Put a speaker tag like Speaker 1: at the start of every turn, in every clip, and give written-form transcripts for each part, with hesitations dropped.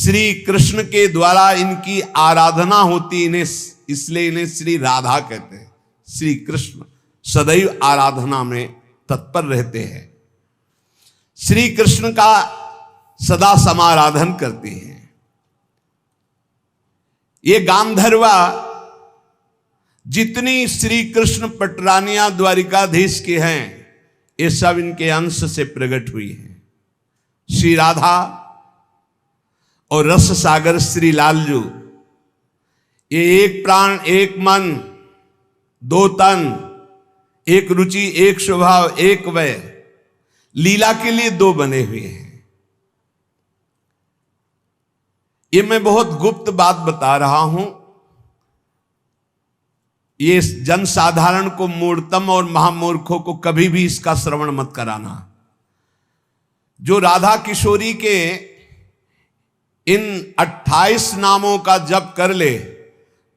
Speaker 1: श्री कृष्ण के द्वारा इनकी आराधना होती, इन्हें इसलिए इन्हें श्री राधा कहते हैं। श्री कृष्ण सदैव आराधना में तत्पर रहते हैं, श्री कृष्ण का सदा समाराधन करते हैं। ये गांधर्वा जितनी श्री कृष्ण पटरानियां द्वारिकाधीश के हैं, ये सब इनके अंश से प्रकट हुई हैं। श्री राधा और रस सागर श्री लालजू, ये एक प्राण एक मन दो तन, एक रुचि एक स्वभाव एक वय, लीला के लिए दो बने हुए हैं। ये मैं बहुत गुप्त बात बता रहा हूं, ये जनसाधारण को, मूर्तम और महामूर्खों को कभी भी इसका श्रवण मत कराना। जो राधा किशोरी के इन 28 नामों का जप कर ले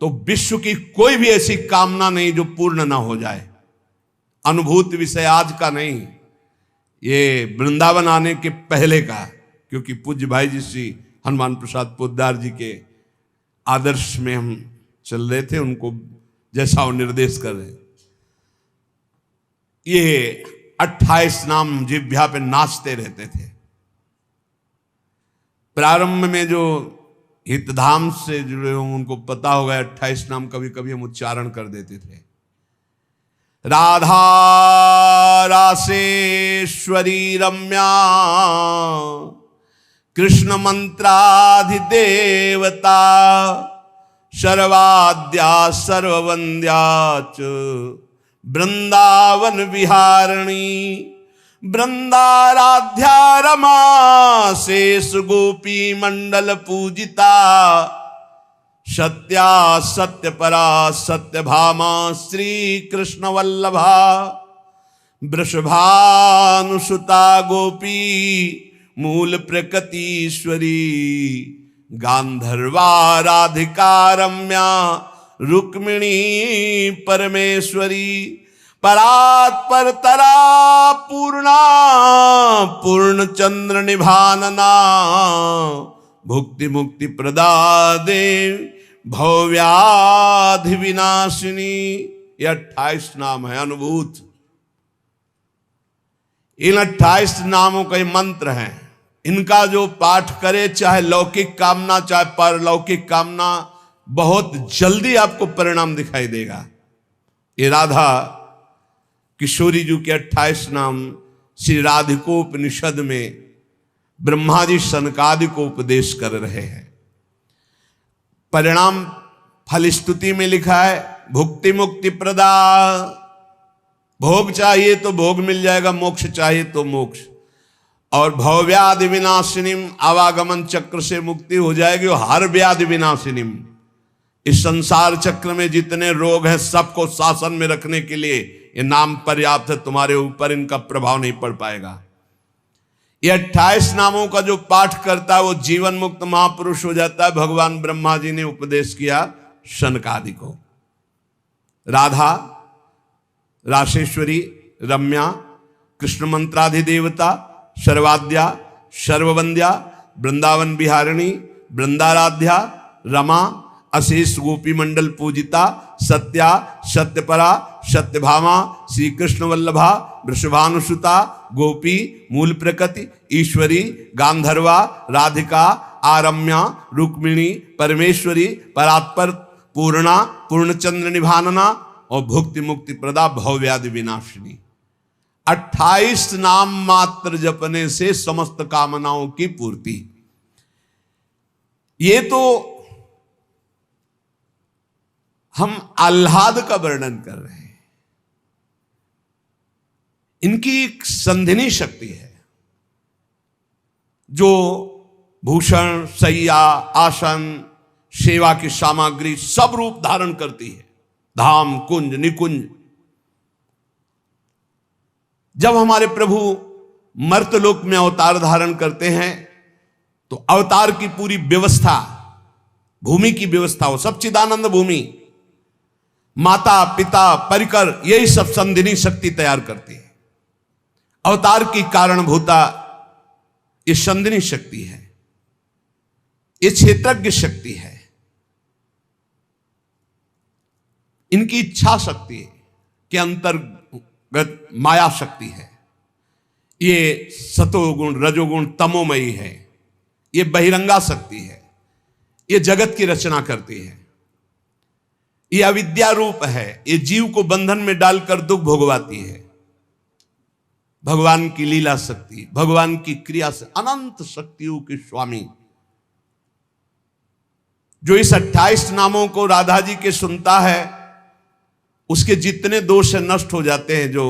Speaker 1: तो विश्व की कोई भी ऐसी कामना नहीं जो पूर्ण ना हो जाए। अनुभूत विषय आज का नहीं, ये वृंदावन आने के पहले का, क्योंकि पूज्य भाई जी श्री हनुमान प्रसाद पोद्दार जी के आदर्श में हम चल रहे थे, उनको जैसा वो निर्देश कर रहे। ये 28 नाम जिह्वा पे नाचते रहते थे। प्रारंभ में जो हितधाम से जुड़े हों उनको पता होगा, 28 नाम कभी कभी हम उच्चारण कर देते थे। राधा रासेश्वरी रम्या कृष्ण मंत्राधिदेवता सर्वाद्या सर्ववंद्या च वृंदावन विहारिणी वृंदाराध्या रमा शेष गोपी मंडल पूजिता सत्या सत्यपरा सत्यभामा श्री कृष्ण वल्लभा वृषभानुसुता गोपी मूल प्रकृतीश्वरी गांधर्वा राधिका रम्या रुक्मिणी परमेश्वरी परात्पर तरा पूर्णा पूर्ण चंद्र निभानना भुक्ति मुक्ति प्रदा देव भव्याधि विनाशिनी। ये 28 नाम है अनुभूत। इन 28 नामों का मंत्र है। इनका जो पाठ करे, चाहे लौकिक कामना चाहे परलौकिक कामना, बहुत जल्दी आपको परिणाम दिखाई देगा। ये राधा किशोरी जी के 28 नाम श्री राधिकोपनिषद में ब्रह्मा जी सनकादि को उपदेश कर रहे हैं। परिणाम फलस्तुति में लिखा है भुक्ति मुक्ति प्रदा। भोग चाहिए तो भोग मिल जाएगा, मोक्ष चाहिए तो मोक्ष। और भवव्याधि विनाशिनीम, आवागमन चक्र से मुक्ति हो जाएगी। और हर व्याधि विनाशिनीम, इस संसार चक्र में जितने रोग हैं सबको शासन में रखने के लिए ये नाम पर्याप्त है। तुम्हारे ऊपर इनका प्रभाव नहीं पड़ पाएगा। ये 28 नामों का जो पाठ करता है वो जीवन मुक्त महापुरुष हो जाता है। भगवान ब्रह्मा जी ने उपदेश किया शनकादि को। राधा रासेश्वरी रम्या कृष्ण मंत्राधिदेवता सर्वाद्या सर्ववंद्या वृंदावन विहारिणी वृंदाराध्या रमा अशेष गोपी मंडल पूजिता सत्या सत्यपरा सत्यभामा श्री कृष्ण वल्लभा वृषभानुसुता गोपी मूल प्रकृति ईश्वरी गांधर्वा राधिका आरम्या रुक्मिणी परमेश्वरी परात्पर पूर्णा पूर्णचंद्र निभानना और भुक्ति मुक्ति प्रदा भवव्याधि विनाशिनी। 28 नाम मात्र जपने से समस्त कामनाओं की पूर्ति। ये तो हम आह्लाद का वर्णन कर रहे हैं। इनकी एक संधिनी शक्ति है जो भूषण शैया आसन सेवा की सामग्री सब रूप धारण करती है। धाम कुंज निकुंज। जब हमारे प्रभु मर्तलोक में अवतार धारण करते हैं तो अवतार की पूरी व्यवस्था, भूमि की व्यवस्था हो, सच्चिदानंद भूमि, माता पिता परिकर, यही सब संधिनी शक्ति तैयार करती है। अवतार की कारणभूता ये संधिनी शक्ति है। ये क्षेत्रज्ञ शक्ति है, इनकी इच्छा शक्ति के अंतर्गत माया शक्ति है। ये सतोगुण रजोगुण तमोमयी है, ये बहिरंगा शक्ति है, ये जगत की रचना करती है। ये अविद्या रूप है, ये जीव को बंधन में डालकर दुख भोगवाती है। भगवान की लीला शक्ति, भगवान की क्रिया से अनंत शक्तियों के स्वामी, जो इस 28 नामों को राधा जी के सुनता है, उसके जितने दोष नष्ट हो जाते हैं। जो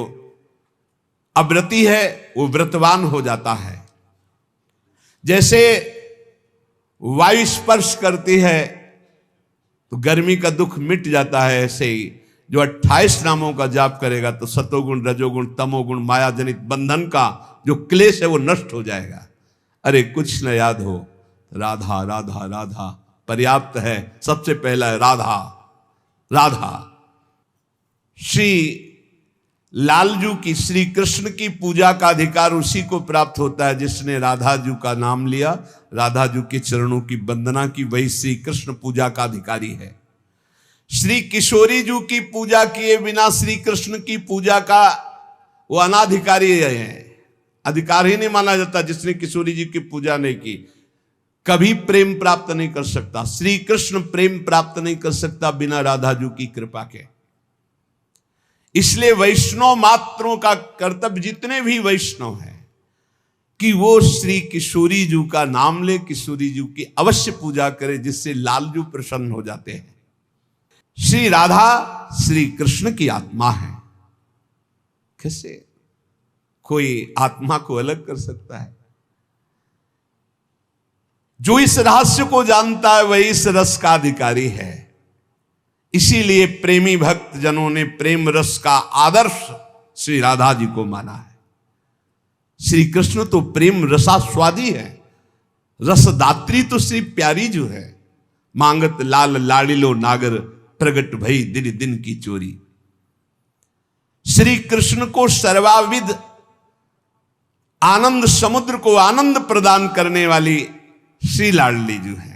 Speaker 1: अव्रती है वो व्रतवान हो जाता है। जैसे वायु स्पर्श करती है तो गर्मी का दुख मिट जाता है, ऐसे ही जो 28 नामों का जाप करेगा तो सतोगुण रजोगुण तमोगुण माया जनित बंधन का जो क्लेश है वो नष्ट हो जाएगा। अरे कुछ न याद हो, राधा राधा राधा पर्याप्त है। सबसे पहला है राधा राधा। श्री लालजू की, श्री कृष्ण की पूजा का अधिकार उसी को प्राप्त होता है जिसने राधा जू का नाम लिया, राधा जू के चरणों की वंदना की, वही श्री कृष्ण पूजा का अधिकारी है। श्री किशोरी जू की पूजा किए बिना श्री कृष्ण की पूजा का वो अनाधिकारी है, अधिकार ही नहीं माना जाता। जिसने किशोरी जी की पूजा नहीं की कभी प्रेम प्राप्त नहीं कर सकता। श्री कृष्ण प्रेम प्राप्त नहीं कर सकता बिना राधा जू की कृपा के। इसलिए वैष्णव मात्रों का कर्तव्य, जितने भी वैष्णव हैं, कि वो श्री किशोरी जू का नाम ले, किशोरी जू की अवश्य पूजा करे, जिससे लालजू प्रसन्न हो जाते हैं। श्री राधा श्री कृष्ण की आत्मा है। कैसे कोई आत्मा को अलग कर सकता है? जो इस रहस्य को जानता है वही इस रस का अधिकारी है। इसीलिए प्रेमी भक्त जनों ने प्रेम रस का आदर्श श्री राधा जी को माना है। श्री कृष्ण तो प्रेम रसास्वादी है, रसदात्री तो श्री प्यारी जो है। मांगत लाल लाड़िलो नागर, प्रगट भई दिन दिन की चोरी। श्री कृष्ण को सर्वाविद आनंद समुद्र को आनंद प्रदान करने वाली श्री लाडली जो है।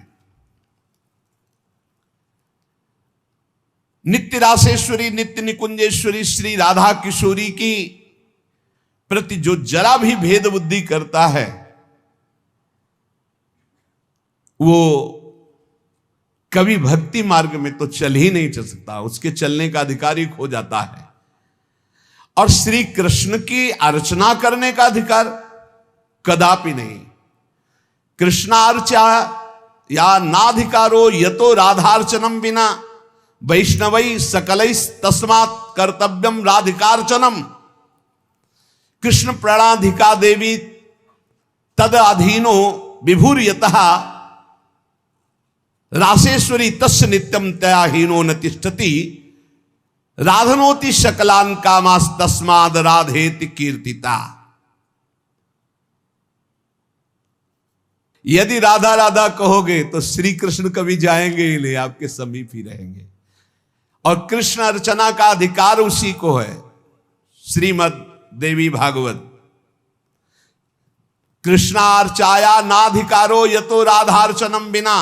Speaker 1: नित्य रासेश्वरी नित्य निकुंजेश्वरी श्री राधा किशोरी की प्रति जो जरा भी भेद बुद्धि करता है वो कभी भक्ति मार्ग में तो चल ही नहीं चल सकता, उसके चलने का अधिकार ही खो जाता है। और श्री कृष्ण की अर्चना करने का अधिकार कदापि नहीं। कृष्णार्चा या नाधिकारो यतो राधार्चनम बिना वैष्णवै सकलै तस्मात् कर्तव्यम राधिकार्चनम। कृष्ण प्रणाधिका देवी तद अधीनो विभूर्यतः रासेश्वरी तस्य नित्यम तया हीनो न तिष्ठति। राधनोति शकलान कामास तस्माद राधेति कीर्तिता। यदि राधा राधा कहोगे तो श्री कृष्ण कभी जाएंगे ही नहीं, आपके समीप ही रहेंगे। और कृष्ण अर्चना का अधिकार उसी को है। श्रीमद् देवी भागवत, कृष्णार्चाया नाधिकारो यतो राधार्चनम बिना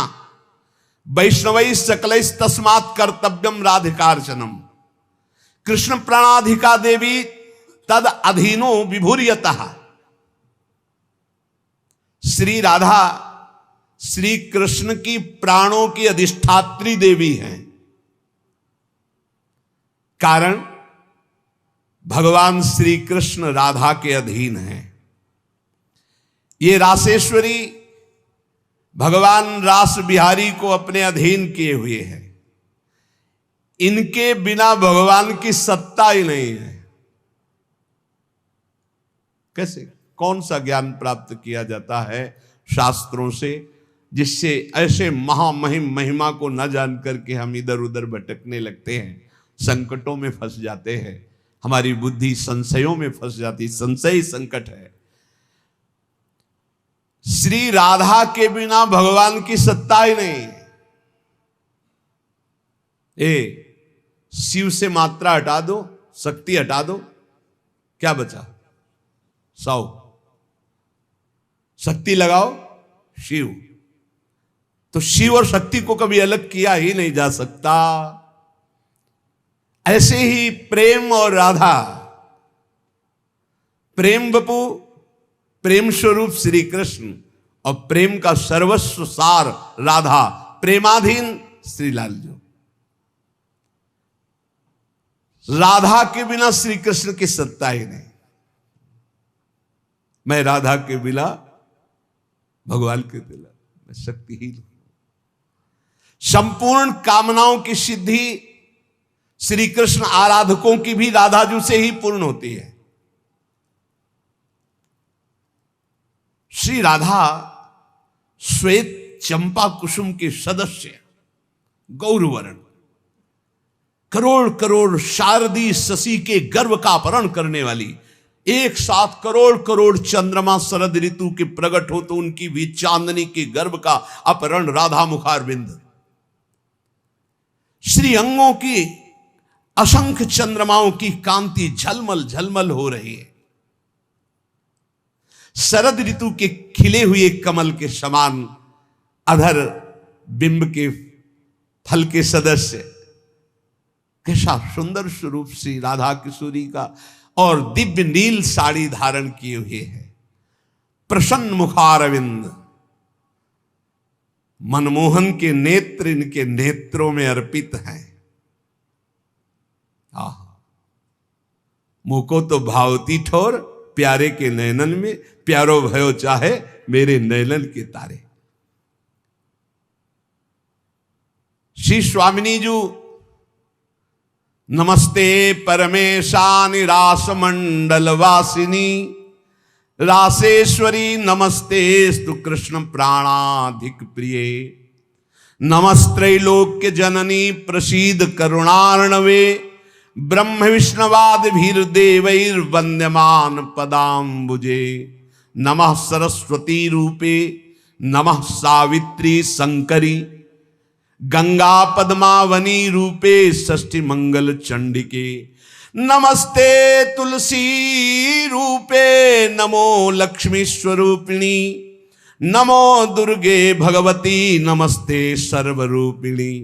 Speaker 1: वैष्णवै सकलै तस्मात् कर्तव्यम राधिकार्चनम। कृष्ण प्रणाधिका देवी तद अधीनो विभूर्यतः। श्री राधा श्री कृष्ण की प्राणों की अधिष्ठात्री देवी हैं। कारण भगवान श्री कृष्ण राधा के अधीन हैं। ये रासेश्वरी भगवान रास बिहारी को अपने अधीन किए हुए हैं। इनके बिना भगवान की सत्ता ही नहीं है। कैसे, कौन सा ज्ञान प्राप्त किया जाता है शास्त्रों से, जिससे ऐसे महामहिम महिमा को न जान करके हम इधर उधर भटकने लगते हैं, संकटों में फंस जाते हैं, हमारी बुद्धि संशयों में फंस जाती। संशय संकट है। श्री राधा के बिना भगवान की सत्ता ही नहीं। शिव से मात्रा हटा दो, शक्ति हटा दो, क्या बचा? 100। शक्ति लगाओ शिव, तो शिव और शक्ति को कभी अलग किया ही नहीं जा सकता। ऐसे ही प्रेम और राधा, प्रेम बपू, प्रेम स्वरूप श्री कृष्ण और प्रेम का सर्वस्व सार राधा, प्रेमाधीन श्री लालजू। राधा के बिना श्री कृष्ण की सत्ता ही नहीं। मैं राधा के बिना, भगवान के बिना मैं शक्तिहीन हूं। संपूर्ण कामनाओं की सिद्धि श्री कृष्ण आराधकों की भी राधाजू से ही पूर्ण होती है। श्री राधा श्वेत चंपा कुसुम के सदस्य, गौरवर्ण, करोड़ करोड़ शारदी शशि के गर्भ का अपहरण करने वाली, एक साथ करोड़ करोड़ चंद्रमा शरद ऋतु के प्रकट हो तो उनकी भी चांदनी के गर्भ का अपहरण राधा मुखारविंद। श्री अंगों की असंख्य चंद्रमाओं की कांति झलमल झलमल हो रही है। शरद ऋतु के खिले हुए कमल के समान अधर बिंब के फल के सदस्य, कैसा सुंदर स्वरूप श्री राधा किशोरी का, और दिव्य नील साड़ी धारण किए हुए है। प्रसन्न मुखारविंद, मनमोहन के नेत्र इनके नेत्रों में अर्पित हैं। मुको तो भावती ठोर, प्यारे के नयनन में प्यारो भयो चाहे मेरे नयनन के तारे। श्री स्वामिनी जू नमस्ते परमेशानि रास मंडल वासिनी, रासेश्वरी नमस्ते स्तु कृष्ण प्राणाधिक प्रिय, नमस्त्रैलोक्य जननी प्रसीद करुणार्णवे, ब्रह्म विष्णवाद भीर देवैर वंद्यमान पदाम्बुजे, नमः सरस्वती रूपे नमः सावित्री शंकरी, गंगा पद्मावनी रूपे षष्ठी मंगल चंडिके, नमस्ते तुलसी रूपे नमो लक्ष्मी स्वरूपिणी, नमो दुर्गे भगवती नमस्ते सर्वरूपिणी,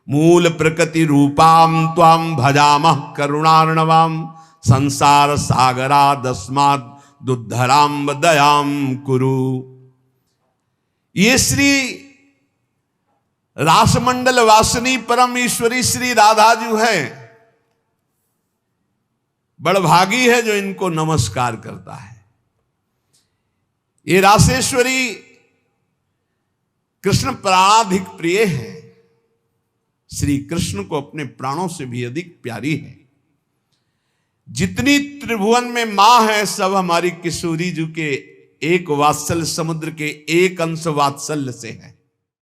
Speaker 1: मूल प्रकृति रूपाम त्वाम भजामः करुणार्णवाम, संसार सागरा दस्मात् दुद्धराम दयाम कुरु। ये श्री रासमंडल वासिनी परम ईश्वरी श्री राधा जी है। बड़भागी है जो इनको नमस्कार करता है। ये रासेश्वरी कृष्ण प्राणाधिक प्रिय है, श्री कृष्ण को अपने प्राणों से भी अधिक प्यारी है। जितनी त्रिभुवन में मां है सब हमारी किशोरी जी के एक वात्सल्य समुद्र के एक अंश वात्सल्य से है।